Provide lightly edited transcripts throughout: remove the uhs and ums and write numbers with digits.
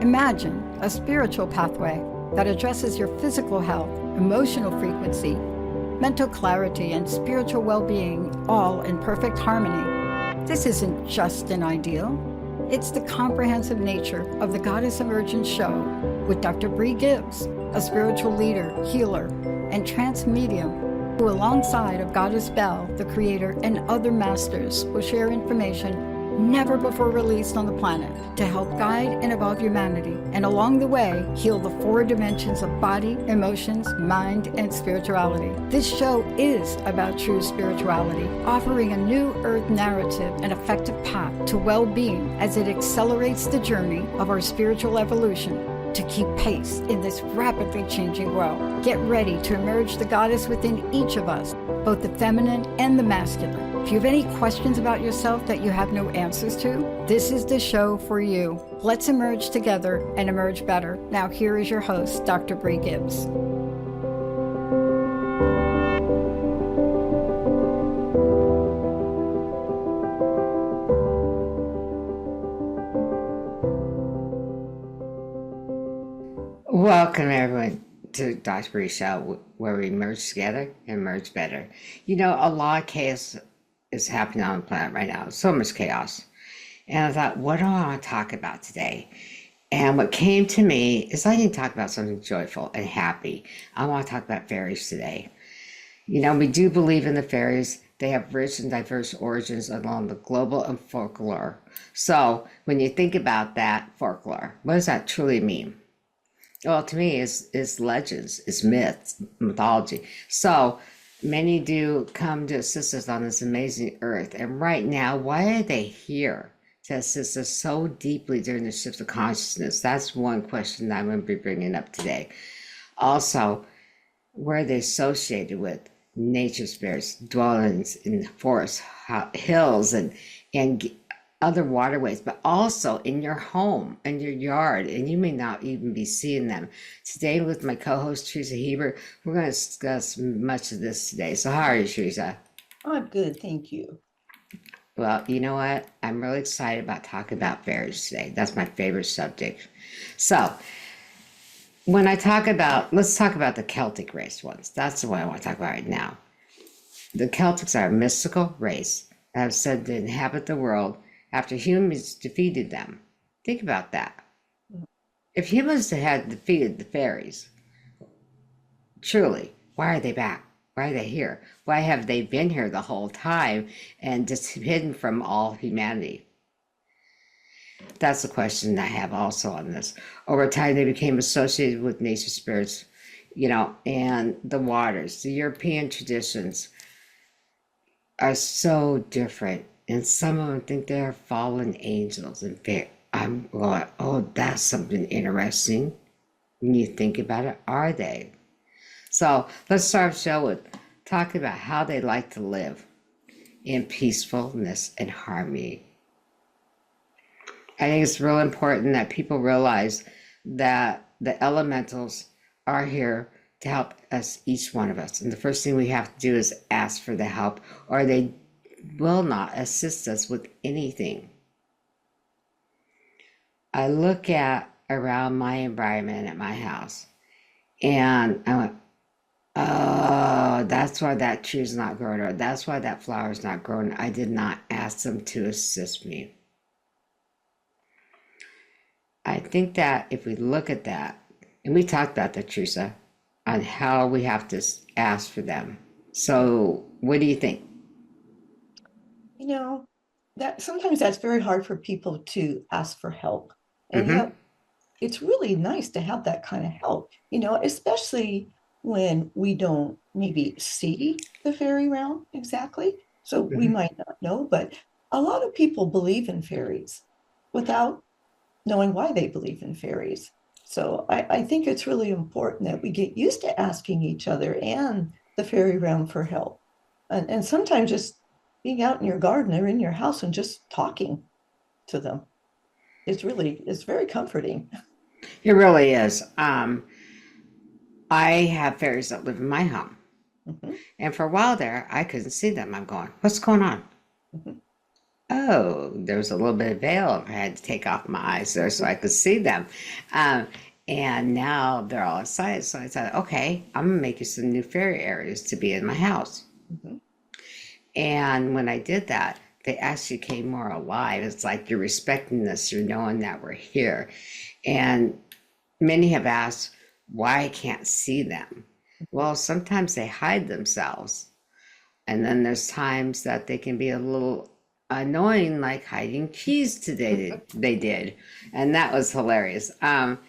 Imagine a spiritual pathway that addresses your physical health, emotional frequency, mental clarity, and spiritual well-being, all in perfect harmony. This isn't just an ideal. It's the comprehensive nature of the Goddess Emergence show with Dr. Brie Gibbs, a spiritual leader, healer, and trance medium who, alongside of Goddess Bell, the creator, and other masters, will share information never before released on the planet to help guide and evolve humanity, and along the way, heal the 4 dimensions of body, emotions, mind, and spirituality. This show is about true spirituality, offering a new earth narrative and effective path to well-being as it accelerates the journey of our spiritual evolution to keep pace in this rapidly changing world. Get ready to emerge the goddess within each of us, both the feminine and the masculine. If you have any questions about yourself that you have no answers to, this is the show for you. Let's emerge together and emerge better. Now here is your host, Dr. Brie Gibbs. Welcome, everyone, to Dr. Brie's show, where we merge together and merge better. You know, a lot of chaos is happening on the planet right now. So much chaos. And I thought, what do I want to talk about today? And what came to me is I need to talk about something joyful and happy. I want to talk about fairies today. You know, we do believe in the fairies. They have rich and diverse origins along the global and folklore. So when you think about that folklore, what does that truly mean? Well, to me, it's legends, it's myths, mythology. So many do come to assist us on this amazing earth. And right now, why are they here to assist us so deeply during the shift of consciousness? That's one question that I'm going to be bringing up today. Also, where are they associated with nature spirits, dwellings in forests, hills, and other waterways, but also in your home and your yard, and you may not even be seeing them. Today with my co-host Theresa Hebert, we're going to discuss much of this today. So how are you, Theresa? I'm good, thank you. Well, you know what? I'm really excited about talking about fairies today. That's my favorite subject. So when I talk about, let's talk about the Celtic race ones. That's the one I want to talk about right now. The Celtics are a mystical race that have said to inhabit the world after humans defeated them. Think about that. If humans had defeated the fairies, truly, why are they back? Why are they here? Why have they been here the whole time and just hidden from all humanity? That's a question I have also on this. Over time, they became associated with nature spirits, you know, and the waters. The European traditions are so different. And some of them think they're fallen angels. In fact, I'm going, oh, that's something interesting. When you think about it, are they? So let's start the show with talking about how they like to live in peacefulness and harmony. I think it's real important that people realize that the elementals are here to help us, each one of us. And the first thing we have to do is ask for the help, or they will not assist us with anything. I look at around my environment at my house, and I went, oh, that's why that tree's not growing, or that's why that flower's not growing. I did not ask them to assist me. I think that if we look at that, and we talked about that, Theresa, on how we have to ask for them. So what do you think? You know, that sometimes that's very hard for people to ask for help. And yet it's really nice to have that kind of help, you know, especially when we don't maybe see the fairy realm exactly. So we might not know, but a lot of people believe in fairies without knowing why they believe in fairies. So I think it's really important that we get used to asking each other and the fairy realm for help. And sometimes just being out in your garden or in your house and just talking to them. It's very comforting. It really is. I have fairies that live in my home. And for a while there, I couldn't see them. I'm going, what's going on? oh, there was a little bit of veil. I had to take off my eyes there so I could see them. Um, and now they're all excited. So I said, okay, I'm gonna make you some new fairy areas to be in my house. Mhm. And when I did that, they actually came more alive. It's like you're respecting us, you're knowing that we're here. And many have asked why I can't see them. Well, sometimes they hide themselves. And then there's times that they can be a little annoying, like hiding keys today they did. And that was hilarious. And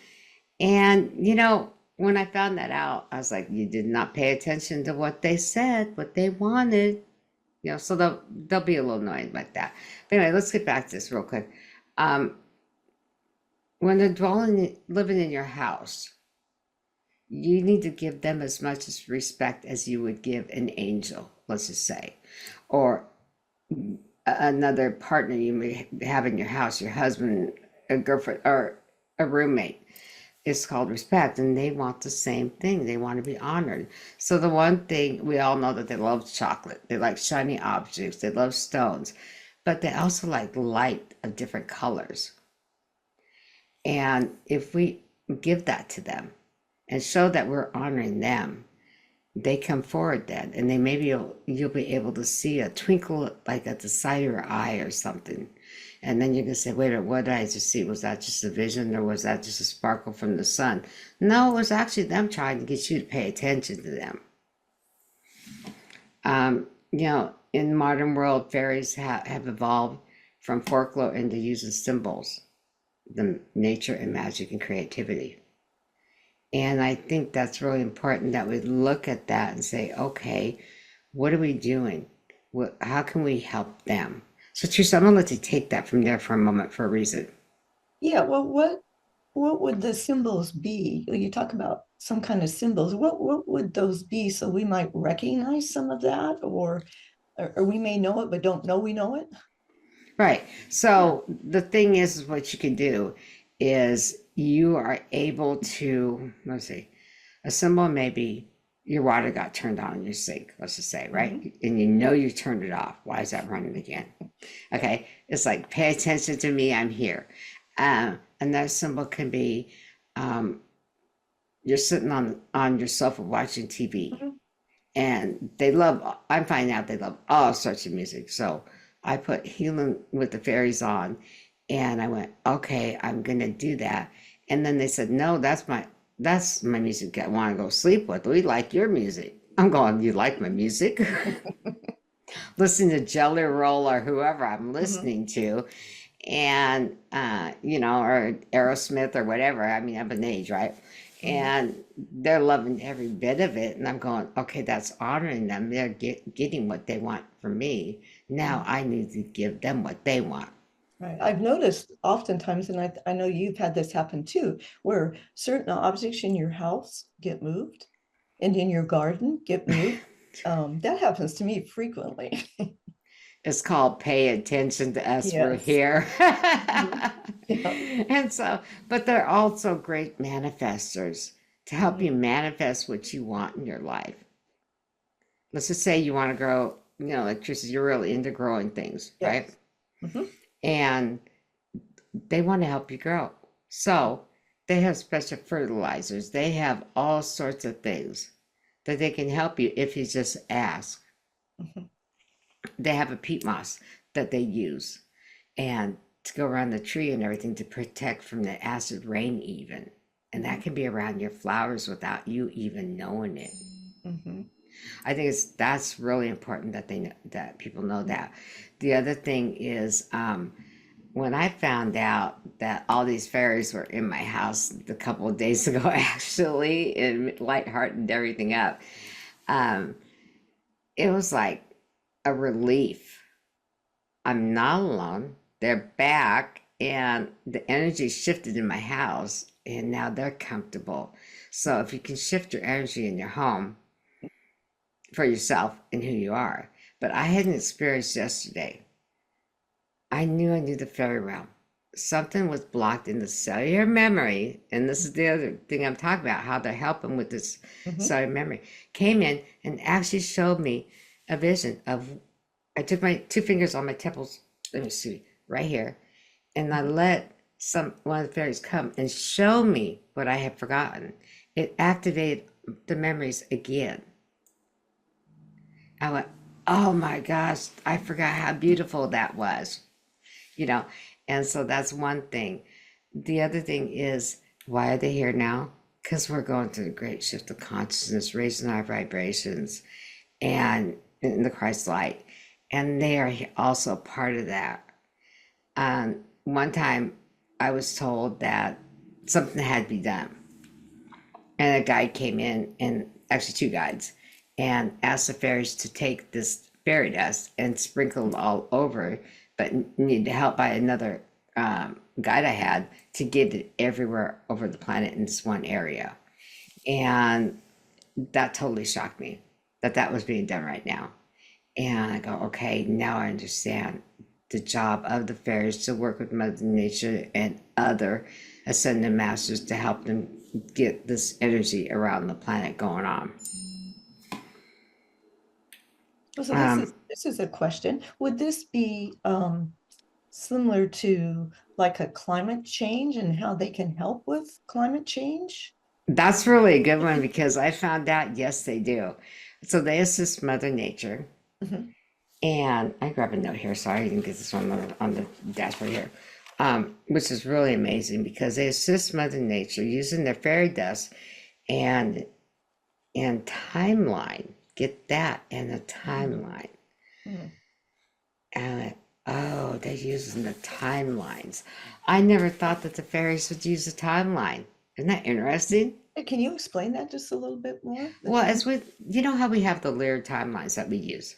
when I found that out, I was like, you did not pay attention to what they said, what they wanted. So they'll be a little annoyed like that. But anyway, let's get back to this real quick. Um, when they're living in your house, you need to give them as much as respect as you would give an angel, let's just say, or another partner you may have in your house, your husband, a girlfriend, or a roommate. It's called respect, and they want the same thing. They want to be honored. So the one thing we all know that they love chocolate, they like shiny objects, they love stones, but they also like light of different colors. And if we give that to them and show that we're honoring them, they come forward then, and they maybe you'll be able to see a twinkle like at the side of your eye or something. And then you can say, wait a minute, what did I just see? Was that just a vision, or was that just a sparkle from the sun? No, it was actually them trying to get you to pay attention to them. In the modern world, fairies have evolved from folklore into using symbols, the nature and magic and creativity. And I think that's really important that we look at that and say, okay, what are we doing? How can we help them? So, Teresa, I'm going to let you take that from there for a moment for a reason. Yeah, well, what would the symbols be? You talk about some kind of symbols. What would those be so we might recognize some of that, or we may know it but don't know we know it? Right. Yeah. So, the thing is what you can do is you are able to, let's see, a symbol may be your water got turned on in your sink, let's just say, right? Hmm. And you know you turned it off. Why is that running again? Okay. It's like, pay attention to me, I'm here. Another symbol can be you're sitting on your sofa watching TV, Hmm. and I'm finding out they love all sorts of music. So I put Healing with the Fairies on, and I went, okay, I'm gonna do that. And then they said, no, that's my music I want to go sleep with. We like your music. I'm going, you like my music? Listening to Jelly Roll or whoever I'm Hmm. listening to, and or Aerosmith or whatever. I mean, I'm an age, right? Hmm. And they're loving every bit of it, and I'm going, okay, that's honoring them. They're getting what they want from me. Now I need to give them what they want. Right. I've noticed oftentimes, and I know you've had this happen too, where certain objects in your house get moved and in your garden get moved. That happens to me frequently. It's called Pay Attention to Us, we're Yes. here. Mhm. Yeah. And so, but they're also great manifestors to help you Mhm. manifest what you want in your life. Let's just say you want to grow, like Teresa, you're really into growing things, right? Yes. Hmm. And they want to help you grow. So they have special fertilizers. They have all sorts of things that they can help you if you just ask. Hmm. They have a peat moss that they use and to go around the tree and everything to protect from the acid rain even. And that can be around your flowers without you even knowing it. Hmm. I think that's really important that that people know that. The other thing is when I found out that all these fairies were in my house a couple of days ago, actually, and lighthearted everything up, um, it was like a relief. I'm not alone. They're back, and the energy shifted in my house, and now they're comfortable. So if you can shift your energy in your home for yourself and who you are, but I had an experience yesterday. I knew the fairy realm. Something was blocked in the cellular memory, and this is the other thing I'm talking about, how they're helping with this Hmm. cellular memory. Came in and actually showed me a vision of, I took my two fingers on my temples, let me see, right here. And I let one of the fairies come and show me what I had forgotten. It activated the memories again. I went, oh my gosh, I forgot how beautiful that was, you know. And so that's one thing. The other thing is, why are they here now? Because we're going through a great shift of consciousness, raising our vibrations and in the Christ light. And they are also part of that. One time I was told that something had to be done. And a guide came in, and actually two guides, and asked the fairies to take this fairy dust and sprinkle it all over, but needed help by another guide I had to get it everywhere over the planet in this one area. And that totally shocked me that that was being done right now. And I go, okay, now I understand the job of the fairies to work with Mother Nature and other ascended masters to help them get this energy around the planet going on. So this is a question. Would this be similar to like a climate change and how they can help with climate change? That's really a good one because I found out, yes, they do. So they assist Mother Nature. Mhm. And I grab a note here, so I can get this one on the dashboard here, which is really amazing because they assist Mother Nature using their fairy dust and timeline. Get that, and a timeline. Mhm. And oh, they're using the timelines. I never thought that the fairies would use a timeline. Isn't that interesting? Can you explain that just a little bit more? Well, as with, you know how we have the layered timelines that we use.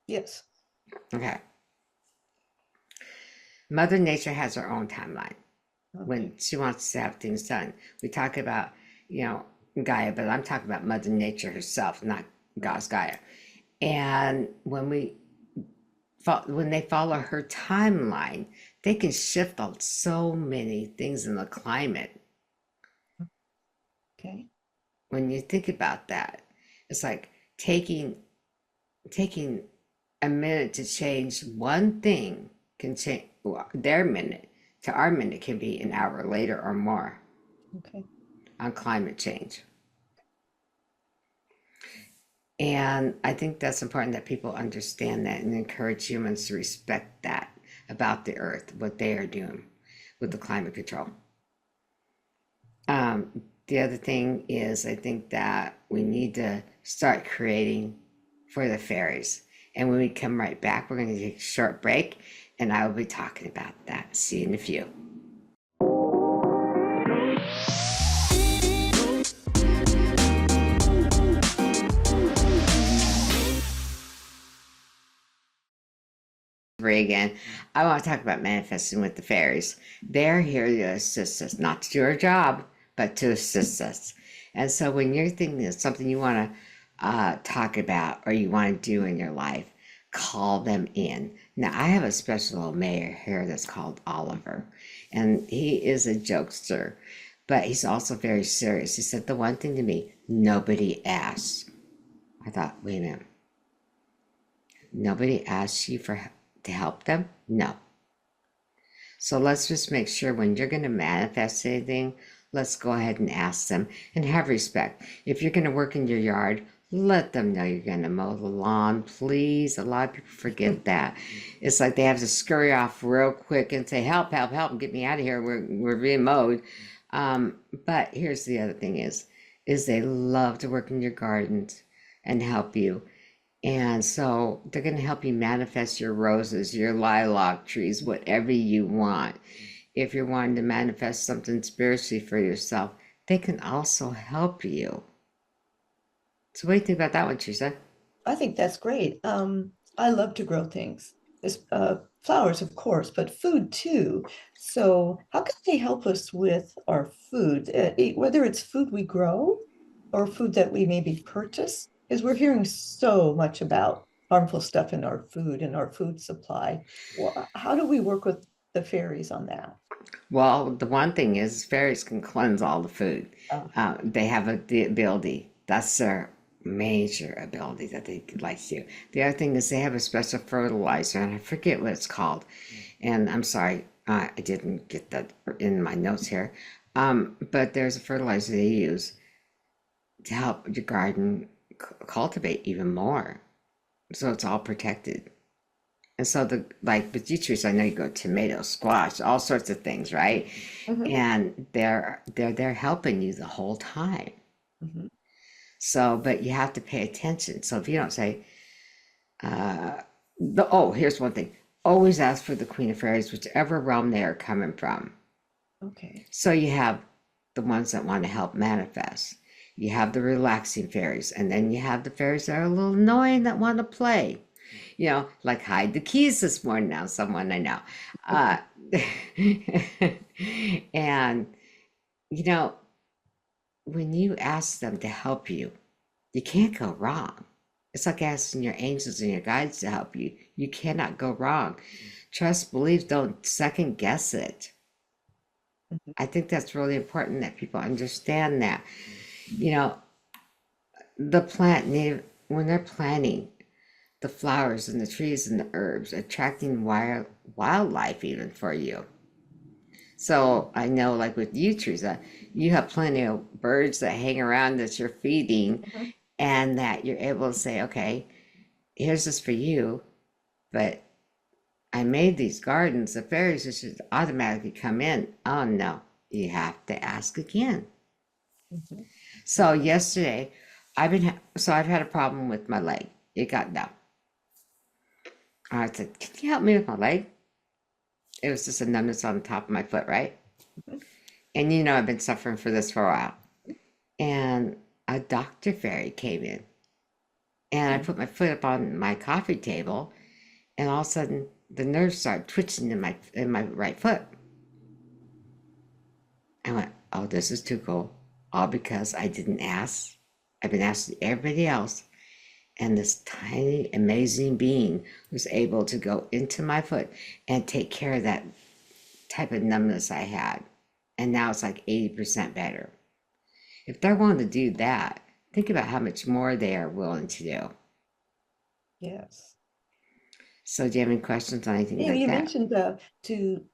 Yes. Okay. Mother Nature has her own timeline Okay. when she wants to have things done. We talk about, you know, Gaia, but I'm talking about Mother Nature herself, not Goddess Gaia. And when they follow her timeline, they can shift on so many things in the climate. Okay. When you think about that, it's like taking a minute to change one thing can change their minute to our minute can be an hour later or more Okay. on climate change. And I think that's important that people understand that and encourage humans to respect that about the earth, what they are doing with the climate control. The other thing is, I think that we need to start creating for the fairies. And when we come right back, we're going to take a short break, and I will be talking about that. See you in a few. Brie again. I want to talk about manifesting with the fairies. They're here to assist us, not to do our job, but to assist us. And so when you're thinking of something you want to talk about or you want to do in your life, call them in. Now, I have a special little mayor here that's called Oliver, and he is a jokester, but he's also very serious. He said the one thing to me, nobody asks. I thought, wait a minute. Nobody asks you to help them? No. So let's just make sure when you're going to manifest anything, let's go ahead and ask them and have respect. If you're going to work in your yard, let them know you're going to mow the lawn, please. A lot of people forget that. It's like they have to scurry off real quick and say, help, help, help, get me out of here. We're being mowed. But here's the other thing is they love to work in your gardens and help you. And so they're going to help you manifest your roses, your lilac trees, whatever you want. If you're wanting to manifest something spiritually for yourself, they can also help you. So what do you think about that one, Teresa? I think that's great. I love to grow things. Flowers, of course, but food too. So how can they help us with our food, whether it's food we grow or food that we maybe purchase? Because we're hearing so much about harmful stuff in our food and our food supply. Well, how do we work with the fairies on that? Well, the one thing is fairies can cleanse all the food. Uh, They have the ability. That's their major ability that they like to do. The other thing is they have a special fertilizer, and I forget what it's called. And I'm sorry, I didn't get that in my notes here. But there's a fertilizer they use to help your garden cultivate even more. So it's all protected. And so like with trees, I know you go tomato, squash, all sorts of things, right? Mhm. And they're helping you the whole time. Mhm. So, but you have to pay attention. So if you don't say, here's one thing. Always ask for the Queen of Fairies, whichever realm they are coming from. Okay. So you have the ones that want to help manifest. You have the relaxing fairies, and then you have the fairies that are a little annoying that want to play. Like hide the keys this morning now, someone I know. Uh, and, you know, when you ask them to help you, you can't go wrong. It's like asking your angels and your guides to help you. You cannot go wrong. Trust, believe, don't second guess it. Mhm. I think that's really important that people understand that. You know, the plant native, when they're planting the flowers and the trees and the herbs, attracting wildlife even for you. So I know, like with you, Teresa, you have plenty of birds that hang around that you're feeding, Mhm. and that you're able to say, okay, here's this for you, but I made these gardens. The fairies just automatically come in. Oh no, you have to ask again. Mhm. So yesterday, I've had a problem with my leg. It got numb. I said, "Can you help me with my leg?" It was just a numbness on the top of my foot, right? Mhm. And I've been suffering for this for a while. And a doctor fairy came in, and I Mhm. put my foot up on my coffee table, and all of a sudden the nerves started twitching in my right foot. I went, "Oh, this is too cool." All because I didn't ask. I've been asking everybody else. And this tiny, amazing being was able to go into my foot and take care of that type of numbness I had. And now it's like 80% better. If they're willing to do that, think about how much more they are willing to do. Yes. So, do you have any questions on anything like You that? mentioned to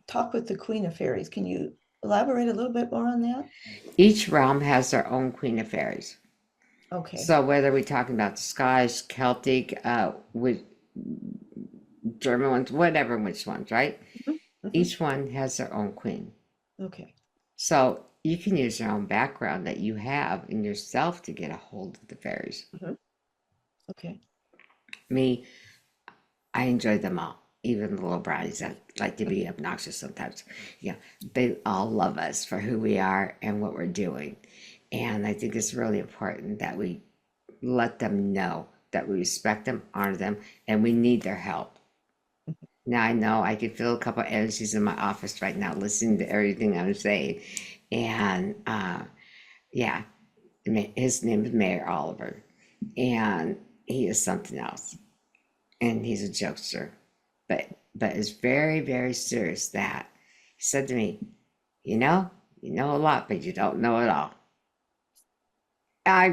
talk with the Queen of Fairies. Can you elaborate a little bit more on that? Each realm has their own Queen of Fairies. Okay. So, whether we're talking about the Scottish, Celtic, with German ones, whatever which ones, right? Mhm. Mhm. Each one has their own queen. Okay. So you can use your own background that you have in yourself to get a hold of the fairies. Mhm. Okay. Me, I enjoy them all, even the little brownies that like to be obnoxious sometimes. They all love us for who we are and what we're doing. And I think it's really important that we let them know that we respect them, honor them, and we need their help. Now I know I can feel a couple of energies in my office right now listening to everything I'm saying. And yeah, his name is Mayor Oliver, and he is something else, and he's a jokester, but is very very serious. That he said to me, you know a lot, but you don't know it all. I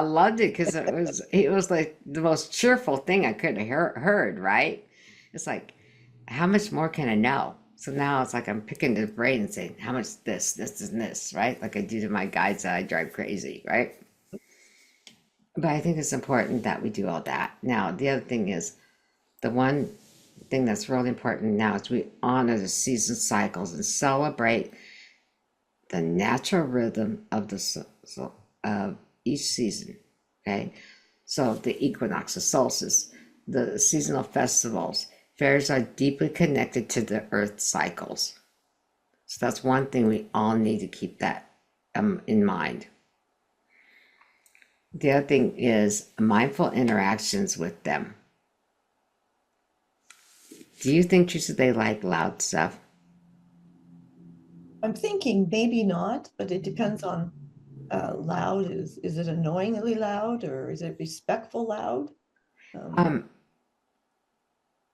loved it because it was like the most cheerful thing I could have heard. Right? It's like, how much more can I know? So now it's like I'm picking the brain and saying, how much this, and this, right? Like I do to my guides that I drive crazy, right? But I think it's important that we do all that. Now, the other thing is, the one thing that's really important now is we honor the season cycles and celebrate the natural rhythm of of each season. Okay, so the equinox, the solstice, the seasonal festivals, fairs are deeply connected to the earth cycles. So that's one thing we all need to keep that in mind. The other thing is mindful interactions with them. Do you think, Teresa, they like loud stuff? I'm thinking maybe not, but it depends on loud. Is it annoyingly loud or is it respectful loud? Um, Um,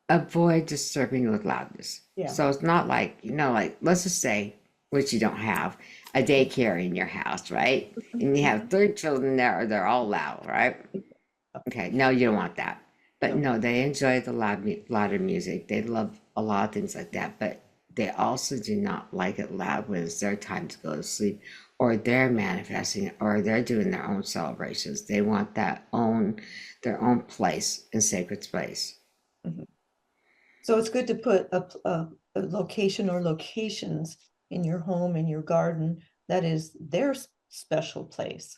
Avoid disturbing with loudness. yeah. So it's not like, like, let's just say, which you don't have, a daycare in your house, right? And you have 3 children there, they're all loud, right? Okay, no, you don't want that. But No. no, they enjoy the louder music. They love a lot of things like that. But they also do not like it loud when it's their time to go to sleep, or they're manifesting, or they're doing their own celebrations. They want their own place and sacred space. Mhm. So it's good to put a location or locations in your home, in your garden, that is their special place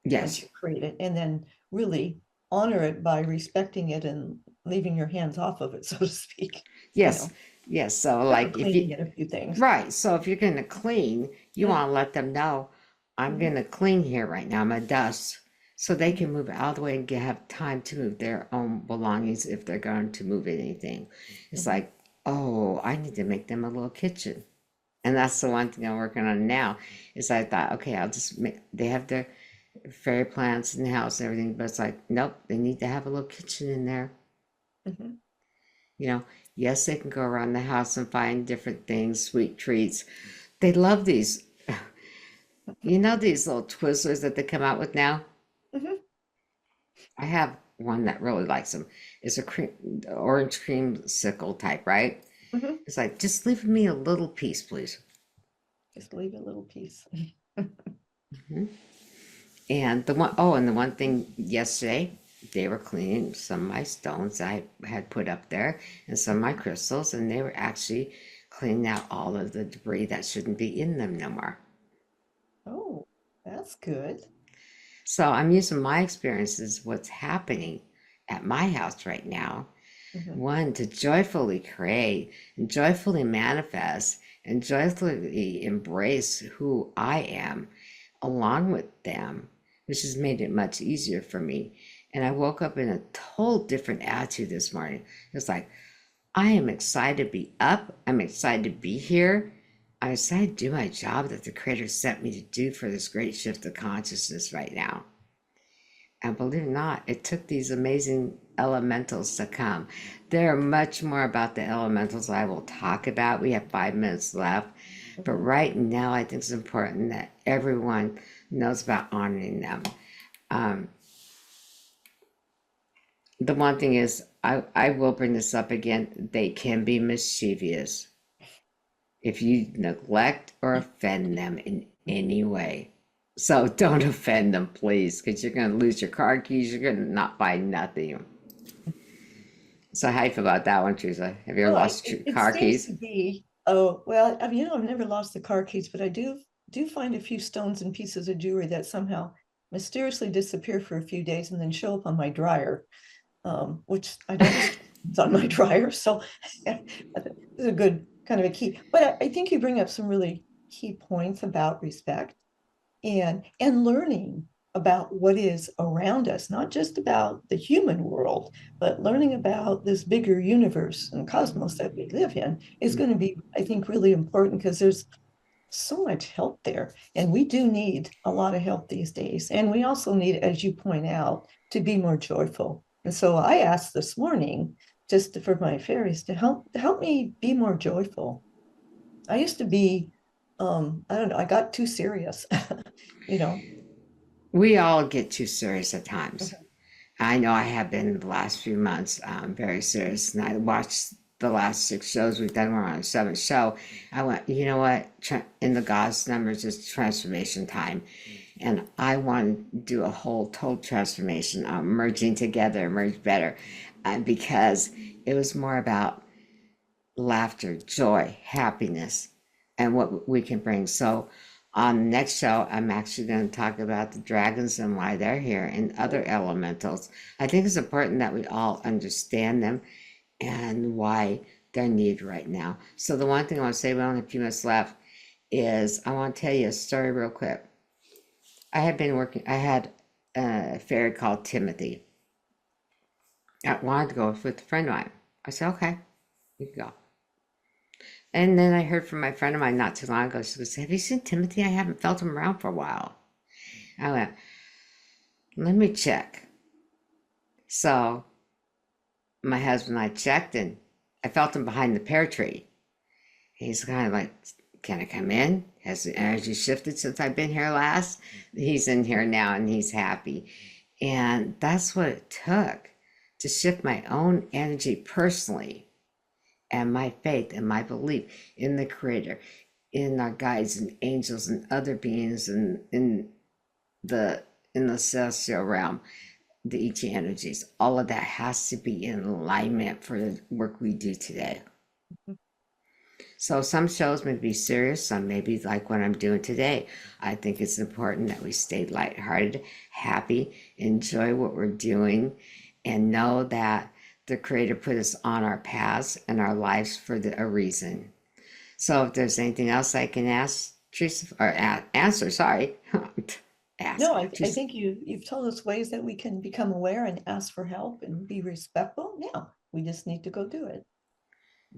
once Yes, you create it, and then really honor it by respecting it and leaving your hands off of it, so to speak. You yes, know, yes. So except for like if you cleaning it a few things. right, so if you're gonna clean, you Yeah. want to let them know, I'm Mhm. gonna clean here right now. I'm gonna dust, so they Mhm. can move out of the way and have time to move their own belongings if they're going to move anything. It's Mhm. like, oh, I need to make them a little kitchen, and that's the one thing I'm working on now. Is I thought, okay, I'll just make. They have their fairy plants in the house and everything, but it's like, nope, they need to have a little kitchen in there. Mhm. You know, yes, they can go around the house and find different things, sweet treats. They love these. You know these little Twizzlers that they come out with now? Mhm. I have one that really likes them. It's a orange creamsicle type, right? Mhm. It's like, just leave me a little piece, please. Just leave a little piece. Mhm. And the one thing yesterday, they were cleaning some of my stones I had put up there and some of my crystals, and they were actually cleaning out all of the debris that shouldn't be in them no more. Oh, that's good. So I'm using my experiences, what's happening at my house right now. Mhm. One, to joyfully create and joyfully manifest and joyfully embrace who I am along with them, which has made it much easier for me. And I woke up in a total different attitude this morning. It's like, I am excited to be up. I'm excited to be here. I'm excited to do my job that the Creator sent me to do for this great shift of consciousness right now. And believe it or not, it took these amazing elementals to come. There are much more about the elementals I will talk about. We have 5 minutes left. But Mhm. right now, I think it's important that everyone knows about honoring them. Um, the one thing is, I will bring this up again, they can be mischievous if you neglect or offend them in any way. So don't offend them, please, because you're going to lose your car keys. You're going to not buy nothing. So how you feel about that one, Teresa? Have you ever Well, lost your it car seems keys? to be, oh, well, I mean, I've never lost the car keys, but I do find a few stones and pieces of jewelry that somehow mysteriously disappear for a few days and then show up on my dryer, which I don't store things on my dryer. So this is a good kind of a key. But I think you bring up some really key points about respect and learning about what is around us, not just about the human world, but learning about this bigger universe and cosmos that we live in is going to be, I think, really important because there's so much help there. And we do need a lot of help these days. And we also need, as you point out, to be more joyful. And so I asked this morning just for my fairies to help me be more joyful. I used to be, I don't know, I got too serious, you know. We all get too serious at times. Mhm. I know I have been the last few months very serious, and I watched the last 6 shows we've done. We're on the 7th show. I went, you know what? In the Goddess numbers is transformation time, and I want to do a whole total transformation, merging together, merge better, because it was more about laughter, joy, happiness, and what we can bring. So, on the next show, I'm actually going to talk about the dragons and why they're here and other elementals. I think it's important that we all understand them and why they're needed right now. So, the one thing I want to say, we only have a few minutes left, is I want to tell you a story real quick. I had a fairy called Timothy. I wanted to go with a friend of mine. I said, okay, you can go. And then I heard from my friend of mine not too long ago. She goes, have you seen Timothy? I haven't felt him around for a while. I went, let me check. So my husband and I checked, and I felt him behind the pear tree. He's kind of like, can I come in? Has the energy shifted since I've been here last? He's in here now and he's happy. And that's what it took to shift my own energy personally, and my faith and my belief in the Creator, in our guides and angels and other beings in the celestial realm, the ET energies. All of that has to be in alignment for the work we do today. So some shows may be serious, some may be like what I'm doing today. I think it's important that we stay lighthearted, happy, enjoy what we're doing, and know that the Creator put us on our paths and our lives for a reason. So if there's anything else I can ask, Theresa, or answer, sorry. Ask. No, I think you've told us ways that we can become aware and ask for help and be respectful. Now, we just need to go do it.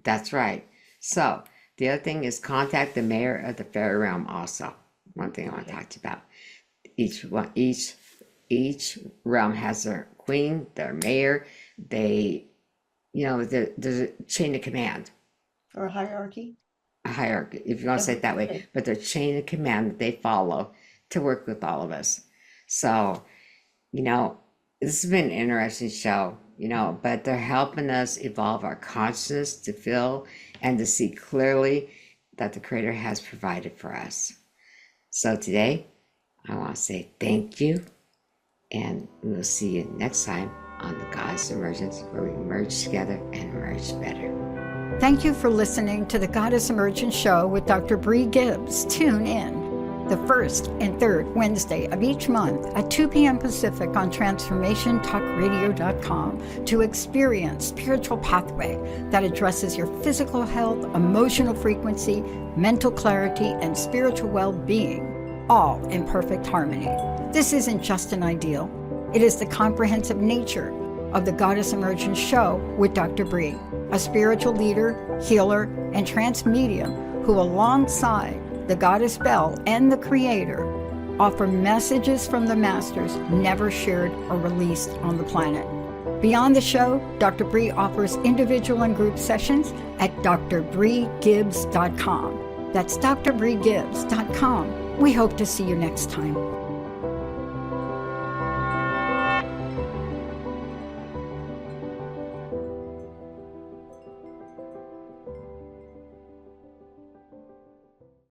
That's right. So the other thing is contact the mayor of the fairy realm also. One thing I want to talk to you about. Each realm has their queen, their mayor. There's a chain of command. Or a hierarchy. A hierarchy, if you want to say it that way. But their chain of command that they follow to work with all of us. So, this has been an interesting show, but they're helping us evolve our consciousness to feel and to see clearly that the Creator has provided for us. So today, I want to say thank you, and we'll see you next time on the Goddess Emergence, where we merge together and merge better. Thank you for listening to the Goddess Emergence Show with Dr. Brie Gibbs. Tune in the first and third Wednesday of each month at 2 p.m. Pacific on TransformationTalkRadio.com to experience Spiritual Pathway that addresses your physical health, emotional frequency, mental clarity, and spiritual well-being, all in perfect harmony. This isn't just an ideal. It is the comprehensive nature of the Goddess Emergence Show with Dr. Brie, a spiritual leader, healer, and trance medium who, alongside the Goddess Bell and the Creator, offer messages from the masters never shared or released on the planet. Beyond the show, Dr. Brie offers individual and group sessions at drbriegibbs.com. That's drbriegibbs.com. We hope to see you next time.